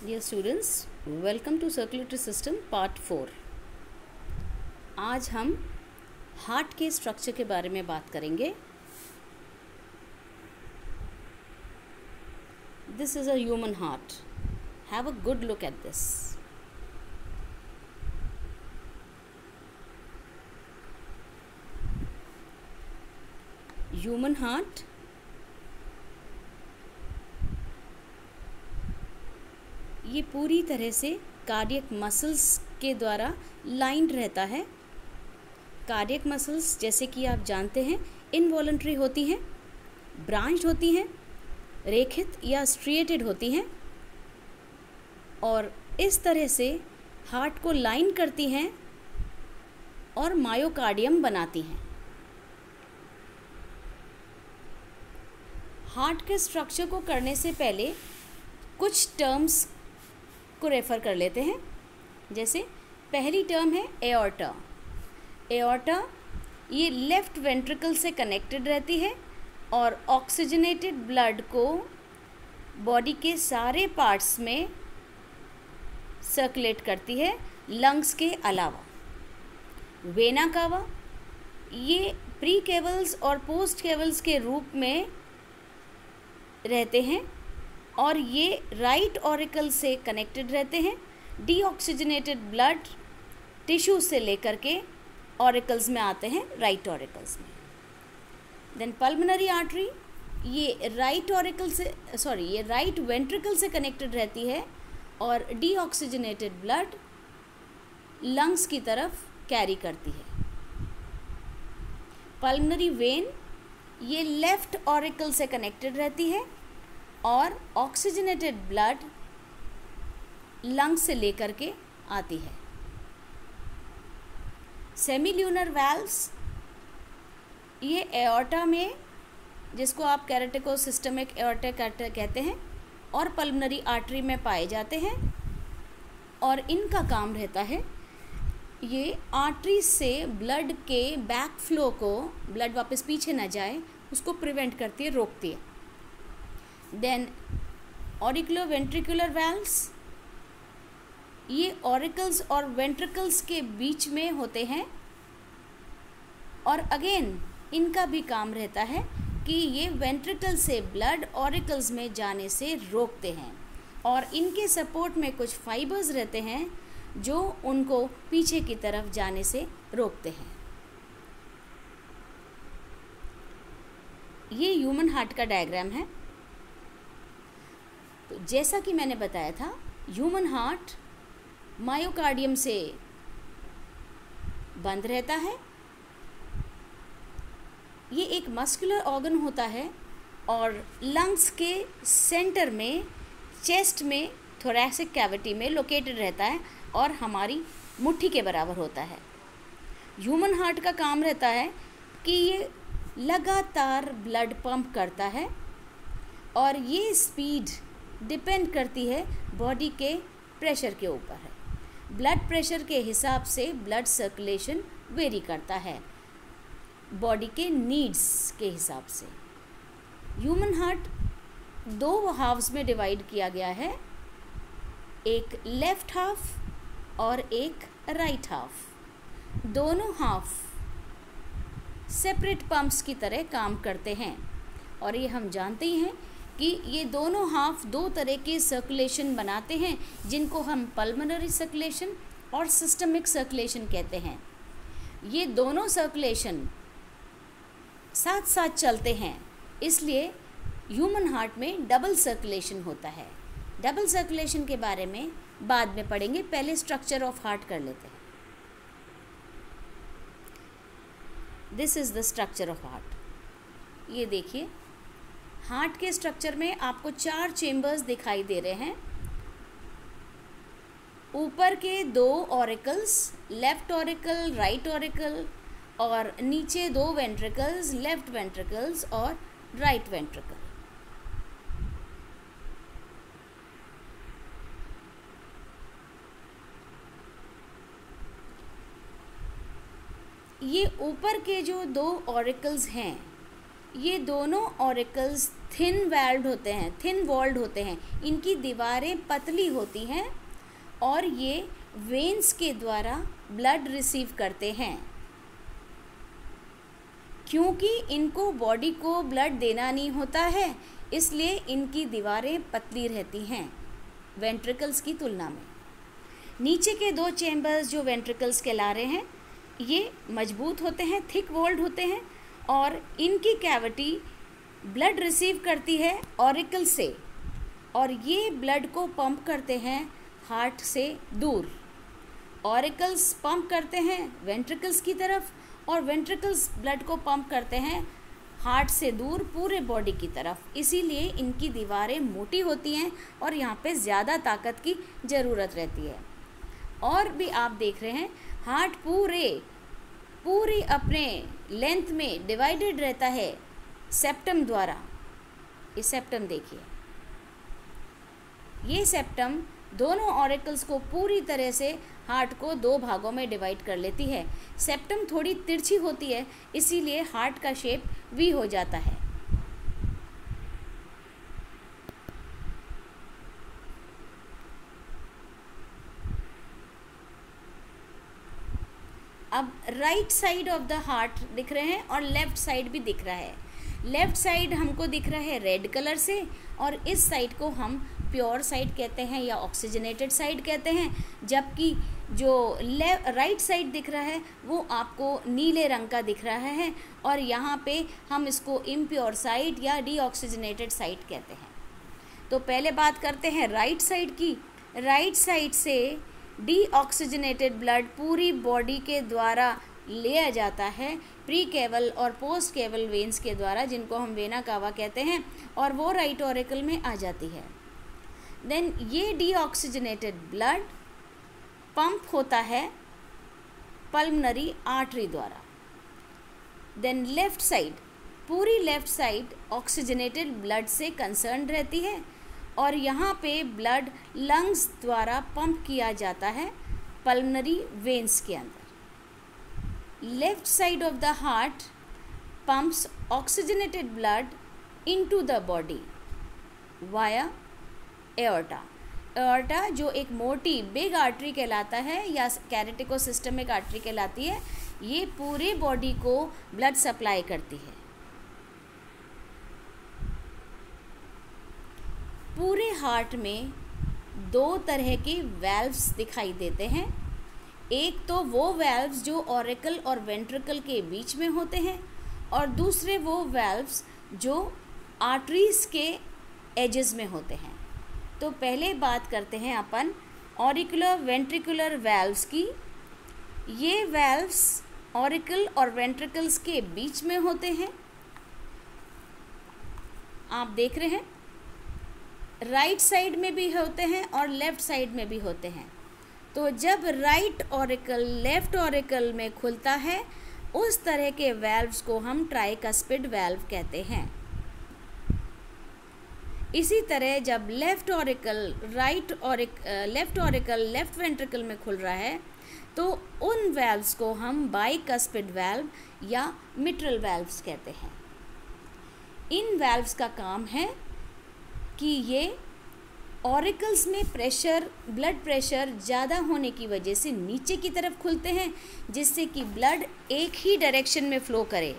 Dear students, welcome to Circulatory System Part 4। आज हम heart के स्ट्रक्चर के बारे में बात करेंगे। This is a human heart. Have a good look at this. Human heart ये पूरी तरह से कार्डियक मसल्स के द्वारा लाइंड रहता है। कार्डियक मसल्स जैसे कि आप जानते हैं इनवॉलंटरी होती हैं, ब्रांच्ड होती हैं, रेखित या स्ट्रिएटेड होती हैं और इस तरह से हार्ट को लाइन करती हैं और मायोकार्डियम बनाती हैं। हार्ट के स्ट्रक्चर को करने से पहले कुछ टर्म्स को रेफ़र कर लेते हैं। जैसे पहली टर्म है एओर्टा। एओर्टा ये लेफ़्ट वेंट्रिकल से कनेक्टेड रहती है और ऑक्सीजनेटेड ब्लड को बॉडी के सारे पार्ट्स में सर्कुलेट करती है, लंग्स के अलावा। वेना कावा ये प्री केवल्स और पोस्ट केवल्स के रूप में रहते हैं और ये राइट ऑरिकल से कनेक्टेड रहते हैं। डीऑक्सीजनेटेड ब्लड टिश्यू से लेकर के ऑरिकल्स में आते हैं, राइट ऑरिकल्स में। देन पल्मोनरी आर्टरी ये राइट वेंट्रिकल से कनेक्टेड रहती है और डीऑक्सीजनेटेड ब्लड लंग्स की तरफ कैरी करती है। पल्मोनरी वेन ये लेफ्ट ऑरिकल से कनेक्टेड रहती है और ऑक्सीजनेटेड ब्लड लंग्स से लेकर के आती है। सेमील्यूनर वाल्व्स ये एओर्टा में, जिसको आप कैरोटिको-सिस्टमिक एओर्टा कहते हैं, और पल्मोनरी आर्टरी में पाए जाते हैं और इनका काम रहता है ये आर्टरी से ब्लड के बैक फ्लो को, ब्लड वापस पीछे ना जाए, उसको प्रिवेंट करती है, रोकती है। देन ऑरिकुलो वेंट्रिकुलर वाल्व्स ये ऑरिकल्स और वेंट्रिकल्स के बीच में होते हैं और अगेन इनका भी काम रहता है कि ये वेंट्रिकल से ब्लड ऑरिकल्स में जाने से रोकते हैं और इनके सपोर्ट में कुछ फाइबर्स रहते हैं जो उनको पीछे की तरफ जाने से रोकते हैं। ये ह्यूमन हार्ट का डायग्राम है। तो जैसा कि मैंने बताया था, ह्यूमन हार्ट मायोकार्डियम से बंद रहता है। ये एक मस्कुलर ऑर्गन होता है और लंग्स के सेंटर में, चेस्ट में, थोरैसिक कैविटी में लोकेटेड रहता है और हमारी मुट्ठी के बराबर होता है। ह्यूमन हार्ट का काम रहता है कि ये लगातार ब्लड पंप करता है और ये स्पीड डिपेंड करती है बॉडी के प्रेशर के ऊपर है। ब्लड प्रेशर के हिसाब से ब्लड सर्कुलेशन वेरी करता है बॉडी के नीड्स के हिसाब से। ह्यूमन हार्ट दो हाफ्स में डिवाइड किया गया है, एक लेफ्ट हाफ और एक राइट हाफ। दोनों हाफ सेपरेट पंप्स की तरह काम करते हैं और ये हम जानते ही हैं कि ये दोनों हाफ दो तरह के सर्कुलेशन बनाते हैं, जिनको हम पल्मोनरी सर्कुलेशन और सिस्टमिक सर्कुलेशन कहते हैं। ये दोनों सर्कुलेशन साथ साथ चलते हैं, इसलिए ह्यूमन हार्ट में डबल सर्कुलेशन होता है। डबल सर्कुलेशन के बारे में बाद में पढ़ेंगे, पहले स्ट्रक्चर ऑफ हार्ट कर लेते हैं। This is the structure of heart. ये देखिए, हार्ट के स्ट्रक्चर में आपको 4 चेम्बर्स दिखाई दे रहे हैं। ऊपर के 2 auricles, left auricle, right auricle, और नीचे 2 वेंट्रिकल्स, लेफ्ट वेंट्रिकल्स और राइट वेंट्रिकल। ये ऊपर के जो 2 ऑरिकल्स हैं, ये दोनों ऑरिकल्स थिन वॉल्ड होते हैं। इनकी दीवारें पतली होती हैं और ये वेन्स के द्वारा ब्लड रिसीव करते हैं। क्योंकि इनको बॉडी को ब्लड देना नहीं होता है, इसलिए इनकी दीवारें पतली रहती हैं वेंट्रिकल्स की तुलना में। नीचे के 2 चैम्बर्स जो वेंट्रिकल्स कहला रहे हैं, ये मजबूत होते हैं, थिक वॉल्ड होते हैं और इनकी कैविटी ब्लड रिसीव करती है ऑरिकल से और ये ब्लड को पंप करते हैं हार्ट से दूर। ऑरिकल्स पंप करते हैं वेंट्रिकल्स की तरफ और वेंट्रिकल्स ब्लड को पंप करते हैं हार्ट से दूर पूरे बॉडी की तरफ। इसीलिए इनकी दीवारें मोटी होती हैं और यहाँ पे ज़्यादा ताकत की ज़रूरत रहती है। और भी आप देख रहे हैं हार्ट पूरी अपने लेंथ में डिवाइडेड रहता है सेप्टम द्वारा। ये सेप्टम देखिए, ये सेप्टम दोनों ऑरिकल्स को पूरी तरह से हार्ट को 2 भागों में डिवाइड कर लेती है। सेप्टम थोड़ी तिरछी होती है, इसीलिए हार्ट का शेप वी हो जाता है। अब right side of the heart दिख रहे हैं और लेफ्ट साइड भी दिख रहा है। लेफ्ट साइड हमको दिख रहा है रेड कलर से और इस साइड को हम प्योर साइड कहते हैं या ऑक्सीजनेटेड साइड कहते हैं, जबकि जो राइट साइड दिख रहा है वो आपको नीले रंग का दिख रहा है और यहाँ पे हम इसको इम्प्योर साइड या डीऑक्सीजनेटेड साइड कहते हैं। तो पहले बात करते हैं राइट साइड की। राइट साइड से डीऑक्सीजनेटेड ब्लड पूरी बॉडी के द्वारा लिया जाता है प्री केवल और पोस्ट केवल वेन्स के द्वारा, जिनको हम वेना कावा कहते हैं, और वो राइट ऑरिकल में आ जाती है। देन ये डीऑक्सीजनेटेड ब्लड पंप होता है पल्मनरी आर्टरी द्वारा। देन लेफ्ट साइड, पूरी लेफ्ट साइड ऑक्सीजनेटेड ब्लड से कंसर्न रहती है और यहाँ पे ब्लड लंग्स द्वारा पंप किया जाता है पल्मनरी वेन्स के अंदर। Left side of the heart pumps oxygenated blood into the body via aorta. Aorta जो एक मोटी बिग आर्टरी कहलाता है या कैरेटिकोसिस्टमिक आर्टरी कहलाती है, ये पूरे बॉडी को ब्लड सप्लाई करती है। पूरे हार्ट में 2 तरह के वाल्व्स दिखाई देते हैं। एक तो वो वाल्व्स जो ऑरिकल और वेंट्रिकल के बीच में होते हैं और दूसरे वो वाल्व्स जो आर्टरीज के एजेस में होते हैं। तो पहले बात करते हैं अपन ऑरिकुलर वेंट्रिकुलर वाल्व्स की। ये वाल्व्स ऑरिकल और वेंट्रिकल्स के बीच में होते हैं। आप देख रहे हैं राइट साइड में भी होते हैं और लेफ्ट साइड में भी होते हैं। तो जब राइट ऑरिकल लेफ्ट ऑरिकल में खुलता है, उस तरह के वाल्व्स को हम ट्राइकस्पिड वाल्व कहते हैं। इसी तरह जब लेफ्ट ऑरिकल लेफ्ट वेंट्रिकल में खुल रहा है, तो उन वाल्व्स को हम बाइकस्पिड वाल्व या मिट्रल वाल्व्स कहते हैं। इन वाल्व्स का काम है कि ये ऑरिकल्स में ब्लड प्रेशर ज़्यादा होने की वजह से नीचे की तरफ खुलते हैं, जिससे कि ब्लड एक ही डायरेक्शन में फ़्लो करे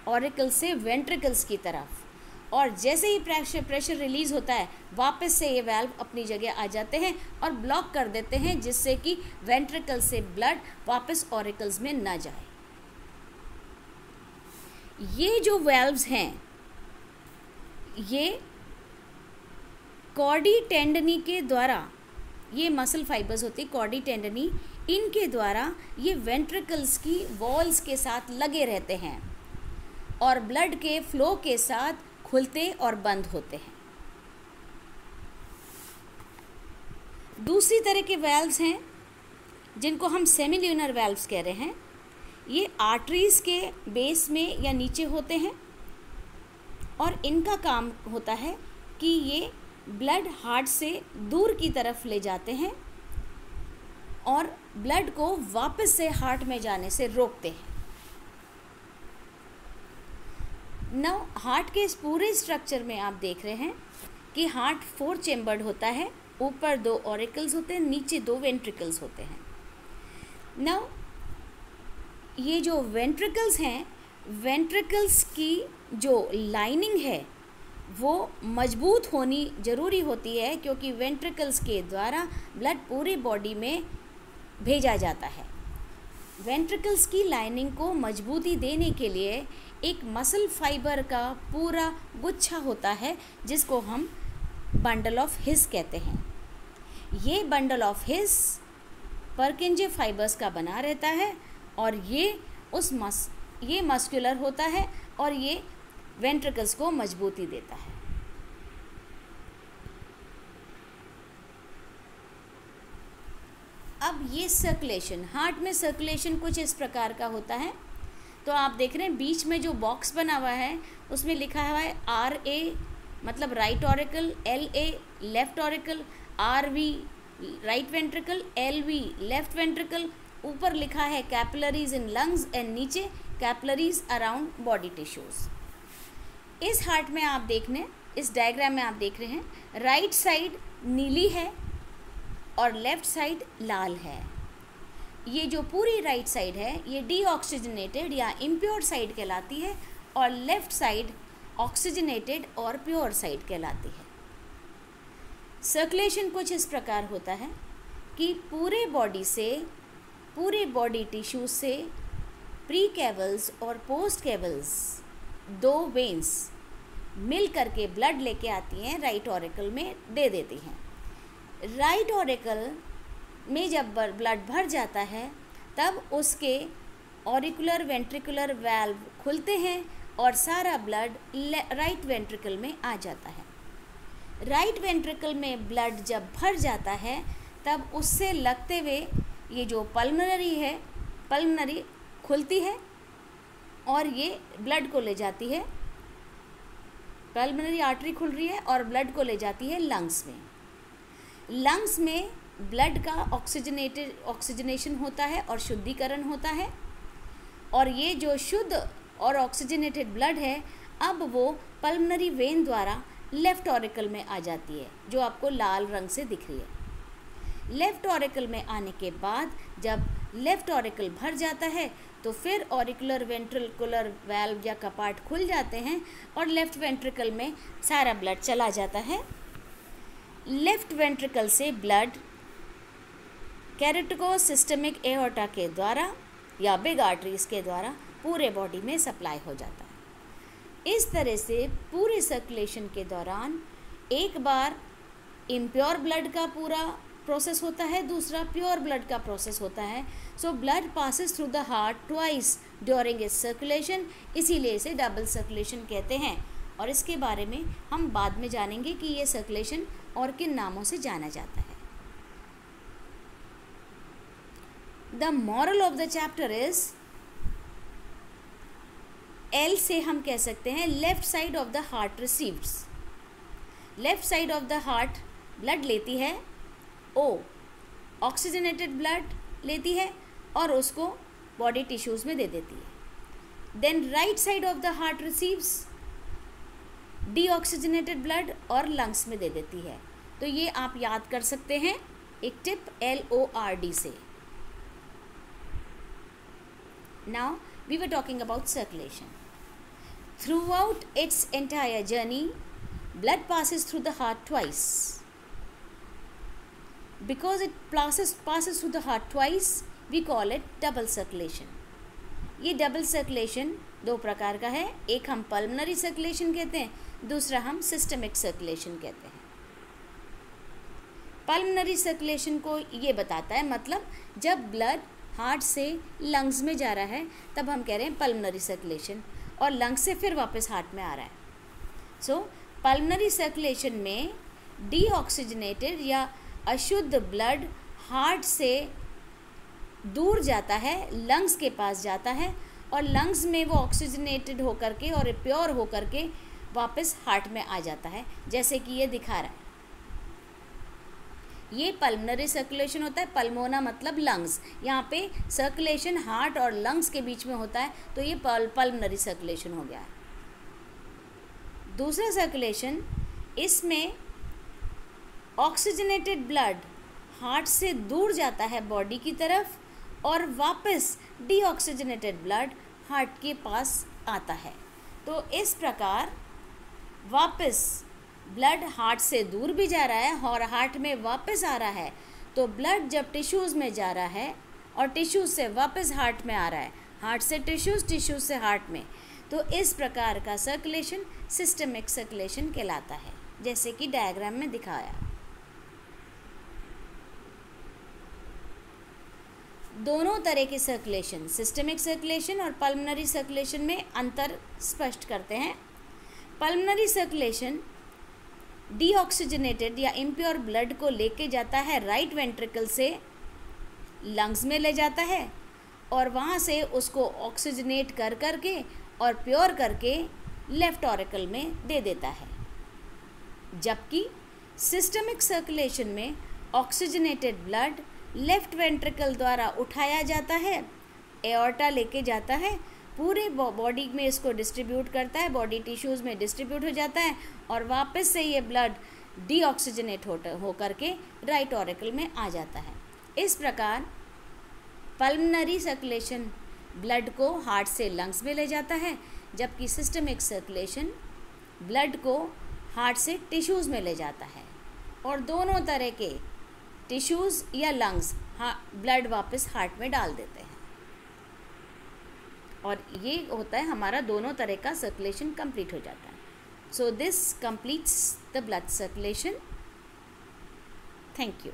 ऑरिकल से वेंट्रिकल्स की तरफ। और जैसे ही प्रेशर रिलीज़ होता है, वापस से ये वाल्व अपनी जगह आ जाते हैं और ब्लॉक कर देते हैं, जिससे कि वेंट्रिकल से ब्लड वापस ऑरिकल्स में ना जाए। ये जो वाल्व्स हैं, ये कॉर्डी टेंडनी के द्वारा, ये मसल फाइबर्स होती कॉर्डी टेंडनी, इनके द्वारा ये वेंट्रिकल्स की वॉल्स के साथ लगे रहते हैं और ब्लड के फ्लो के साथ खुलते और बंद होते हैं। दूसरी तरह के वाल्व्स हैं जिनको हम सेमिल्यूनर वाल्व्स कह रहे हैं। ये आर्टरीज के बेस में या नीचे होते हैं और इनका काम होता है कि ये ब्लड हार्ट से दूर की तरफ ले जाते हैं और ब्लड को वापस से हार्ट में जाने से रोकते हैं। नाउ हार्ट के इस पूरे स्ट्रक्चर में आप देख रहे हैं कि हार्ट 4 चेम्बर्ड होता है, ऊपर 2 ऑरिकल्स होते हैं, नीचे 2 वेंट्रिकल्स होते हैं। नाउ ये जो वेंट्रिकल्स हैं, वेंट्रिकल्स की जो लाइनिंग है वो मजबूत होनी ज़रूरी होती है, क्योंकि वेंट्रिकल्स के द्वारा ब्लड पूरी बॉडी में भेजा जाता है। वेंट्रिकल्स की लाइनिंग को मजबूती देने के लिए एक मसल फाइबर का पूरा गुच्छा होता है, जिसको हम बंडल ऑफ हिस कहते हैं। ये बंडल ऑफ हिस परकिंजे फाइबर्स का बना रहता है, और ये मस्कुलर होता है और ये वेंट्रिकल्स को मजबूती देता है। अब ये सर्कुलेशन, हार्ट में सर्कुलेशन कुछ इस प्रकार का होता है। तो आप देख रहे हैं बीच में जो बॉक्स बना हुआ है उसमें लिखा हुआ है RA मतलब right auricle, LA left auricle, RV right ventricle, LV left ventricle, ऊपर लिखा है कैपिलरीज इन लंग्स एंड नीचे कैपिलरीज अराउंड बॉडी टिश्यूज। इस हार्ट में आप इस डायग्राम में आप देख रहे हैं राइट साइड नीली है और लेफ्ट साइड लाल है। ये जो पूरी राइट साइड है ये डीऑक्सीजनेटेड या इम्प्योर साइड कहलाती है, और लेफ्ट साइड ऑक्सीजनेटेड और प्योर साइड कहलाती है। सर्कुलेशन कुछ इस प्रकार होता है कि पूरे बॉडी टिश्यू से प्री कैवल्स और पोस्ट कैवल्स 2 वेन्स मिल करके ब्लड लेके आती हैं, राइट ऑरिकल में दे देती हैं। राइट ऑरिकल में जब ब्लड भर जाता है तब उसके ऑरिकुलर वेंट्रिकुलर वाल्व खुलते हैं और सारा ब्लड राइट वेंट्रिकल में आ जाता है। राइट वेंट्रिकल में ब्लड जब भर जाता है तब उससे लगते हुए ये जो पल्मोनरी खुलती है और ये ब्लड को ले जाती है, पल्मोनरी आर्टरी खुल रही है और ब्लड को ले जाती है लंग्स में। लंग्स में ब्लड का ऑक्सीजनेशन होता है और शुद्धिकरण होता है, और ये जो शुद्ध और ऑक्सीजनेटेड ब्लड है अब वो पल्मोनरी वेन द्वारा लेफ्ट ऑरिकल में आ जाती है, जो आपको लाल रंग से दिख रही है। लेफ्ट ऑरिकल में आने के बाद जब लेफ्ट ऑरिकल भर जाता है तो फिर ऑरिकुलर वेंट्रिकुलर वाल्व या कपाट खुल जाते हैं और लेफ्ट वेंट्रिकल में सारा ब्लड चला जाता है। लेफ्ट वेंट्रिकल से ब्लड कैरोटिको-सिस्टेमिक एओर्टा के द्वारा या बिग आर्टरीज के द्वारा पूरे बॉडी में सप्लाई हो जाता है। इस तरह से पूरे सर्कुलेशन के दौरान एक बार इम्प्योर ब्लड का पूरा प्रोसेस होता है, दूसरा प्योर ब्लड का प्रोसेस होता है। So blood passes through the heart twice during its circulation, इसीलिए इसे डबल सर्कुलेशन कहते हैं, और इसके बारे में हम बाद में जानेंगे कि ये सर्कुलेशन और किन नामों से जाना जाता है। The moral of the chapter is, L से हम कह सकते हैं left side of the heart receives. Left side of the heart blood लेती है, O ऑक्सीजनेटेड ब्लड लेती है और उसको बॉडी टिश्यूज़ में दे देती है। Then right side of the heart receives deoxygenated blood और लंग्स में दे देती है। तो ये आप याद कर सकते हैं एक टिप LORD से। Now we were talking about circulation. Throughout its entire journey, blood passes through the heart twice. Because it passes through the heart twice, we call it double circulation. ये डबल सर्कुलेशन 2 प्रकार का है, एक हम pulmonary circulation कहते हैं, दूसरा हम सिस्टमिक सर्कुलेशन कहते हैं। पल्मोनरी सर्कुलेशन को ये बताता है, मतलब जब ब्लड हार्ट से लंग्स में जा रहा है तब हम कह रहे हैं पल्मोनरी सर्कुलेशन, और लंग्स से फिर वापस हार्ट में आ रहा है। सो पल्मोनरी सर्कुलेशन में डीऑक्सीजनेटेड या अशुद्ध ब्लड हार्ट से दूर जाता है, लंग्स के पास जाता है, और लंग्स में वो ऑक्सीजनेटेड होकर के और प्योर होकर के वापस हार्ट में आ जाता है, जैसे कि ये दिखा रहा है। ये पल्मोनरी सर्कुलेशन होता है। पल्मोना मतलब लंग्स, यहाँ पे सर्कुलेशन हार्ट और लंग्स के बीच में होता है, तो ये पल्मोनरी सर्कुलेशन हो गया है। दूसरा सर्कुलेशन, इसमें ऑक्सीजनेटेड ब्लड हार्ट से दूर जाता है बॉडी की तरफ और वापस डीऑक्सीजनेटेड ब्लड हार्ट के पास आता है। तो इस प्रकार वापस ब्लड हार्ट से दूर भी जा रहा है और हार्ट में वापस आ रहा है। तो ब्लड जब टिश्यूज़ में जा रहा है और टिश्यूज़ से वापस हार्ट में आ रहा है, हार्ट से टिश्यूज़, टिश्यूज़ से हार्ट में, तो इस प्रकार का सर्कुलेशन सिस्टमिक सर्कुलेशन कहलाता है, जैसे कि डायग्राम में दिखाया। दोनों तरह के सर्कुलेशन, सिस्टमिक सर्कुलेशन और पल्मोनरी सर्कुलेशन में अंतर स्पष्ट करते हैं। पल्मोनरी सर्कुलेशन डीऑक्सीजनेटेड या इम्प्योर ब्लड को लेके जाता है राइट वेंट्रिकल से लंग्स में ले जाता है और वहाँ से उसको ऑक्सीजनेट कर करके और प्योर करके लेफ्ट ऑरिकल में दे देता है। जबकि सिस्टमिक सर्कुलेशन में ऑक्सीजनेटेड ब्लड लेफ्ट वेंट्रिकल द्वारा उठाया जाता है, एओर्टा लेके जाता है, पूरे बॉडी में इसको डिस्ट्रीब्यूट करता है, बॉडी टिश्यूज़ में डिस्ट्रीब्यूट हो जाता है और वापस से ये ब्लड डीऑक्सीजनेट हो करके राइट ऑरिकल में आ जाता है। इस प्रकार पल्मोनरी सर्कुलेशन ब्लड को हार्ट से लंग्स में ले जाता है, जबकि सिस्टमिक सर्कुलेशन ब्लड को हार्ट से टिश्यूज़ में ले जाता है और दोनों तरह के टिश्यूज़ या लंग्स ब्लड वापस हार्ट में डाल देते हैं। और ये होता है हमारा दोनों तरह का सर्कुलेशन कंप्लीट हो जाता है। So this completes the blood circulation. Thank you.